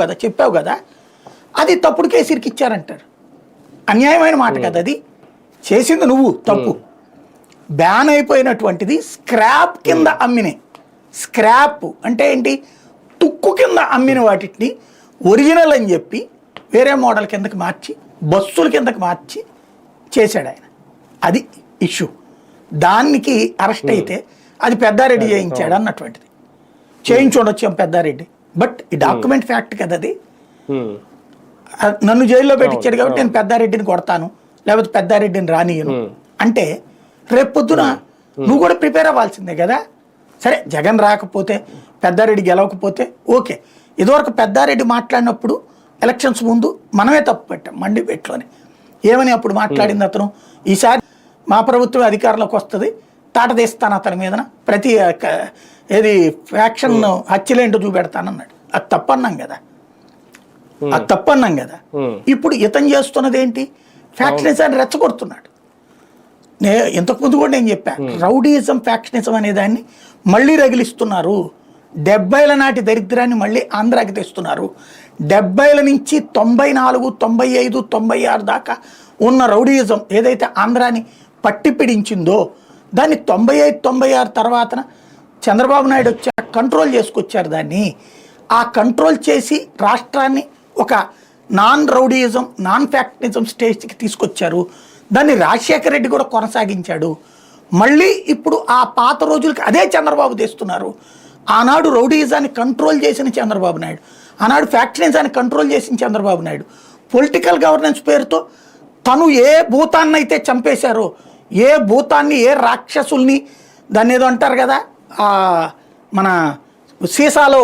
కదా చెప్పావు కదా, అది తప్పుడు కేసు ఇరికిచ్చారంటారు. అన్యాయమైన మాట కదా అది. చేసింది నువ్వు తప్పు. బ్యాన్ అయిపోయినటువంటిది స్క్రాప్ కింద అమ్మినే. స్క్రాప్ అంటే ఏంటి? తుక్కు కింద అమ్మిన వాటిని ఒరిజినల్ అని చెప్పి వేరే మోడల్ కిందకి మార్చి బస్సుల కిందకి మార్చి చేశాడు ఆయన. అది ఇష్యూ. దానికి అరెస్ట్ అయితే అది పెద్దారెడ్డి చేయించాడు అన్నటువంటిది. చేయించుండొచ్చాం పెద్దారెడ్డి, బట్ ఈ డాక్యుమెంట్ ఫ్యాక్ట్ కదా అది. నన్ను జైల్లో పెట్టించాడు కాబట్టి నేను పెద్దారెడ్డిని కొడతాను, లేకపోతే పెద్దారెడ్డిని రానియను అంటే రేపు పొద్దున నువ్వు కూడా ప్రిపేర్ అవ్వాల్సిందే కదా. సరే జగన్ రాకపోతే, పెద్దారెడ్డి గెలవకపోతే ఓకే. ఇదివరకు పెద్దారెడ్డి మాట్లాడినప్పుడు ఎలక్షన్స్ ముందు మనమే తప్పు పెట్టాం మండిపేటలోనే. ఏమని అప్పుడు మాట్లాడింది అతను? ఈసారి మా ప్రభుత్వం అధికారంలోకి వస్తుంది, తాట తీస్తాను అతని మీదన, ప్రతి ఏది ఫ్యాక్షన్ హత్యలేంటో చూపెడతానన్నాడు. అది తప్పన్నాం కదా, అది తప్పన్నాం కదా. ఇప్పుడు ఇతను చేస్తున్నది ఏంటి? ఫ్యాక్షనిజాన్ని రెచ్చగొడుతున్నాడు. ఇంతకుముందు కూడా నేను చెప్పాను, రౌడీయిజం ఫ్యాక్షనిజం అనే దాన్ని మళ్ళీ రగిలిస్తున్నారు. 70ల నాటి దరిద్రాన్ని మళ్ళీ ఆంధ్రాకి తెస్తున్నారు. 70ల నుంచి 94, 95, 96 దాకా ఉన్న రౌడీయిజం ఏదైతే ఆంధ్రాని పట్టి పిడించిందో దాన్ని 95, 96 తర్వాత చంద్రబాబు నాయుడు వచ్చి కంట్రోల్ చేసుకొచ్చారు. దాన్ని ఆ కంట్రోల్ చేసి రాష్ట్రాన్ని ఒక నాన్ రౌడీయిజం, నాన్ ఫ్యాక్షనిజం స్టేజ్కి తీసుకొచ్చారు. దాన్ని రాజశేఖర రెడ్డి కూడా కొనసాగించాడు. మళ్ళీ ఇప్పుడు ఆ పాత రోజులకి అదే చంద్రబాబు తెస్తున్నారు. ఆనాడు రౌడీయిజాన్ని కంట్రోల్ చేసిన చంద్రబాబు నాయుడు, ఆనాడు ఫ్యాక్షనిజాన్ని కంట్రోల్ చేసిన చంద్రబాబు నాయుడు పొలిటికల్ గవర్నెన్స్ పేరుతో తను ఏ భూతాన్ని అయితే చంపేశారో, ఏ భూతాన్ని, ఏ రాక్షసుల్ని, దాన్ని ఏదో అంటారు కదా మన సీసాలో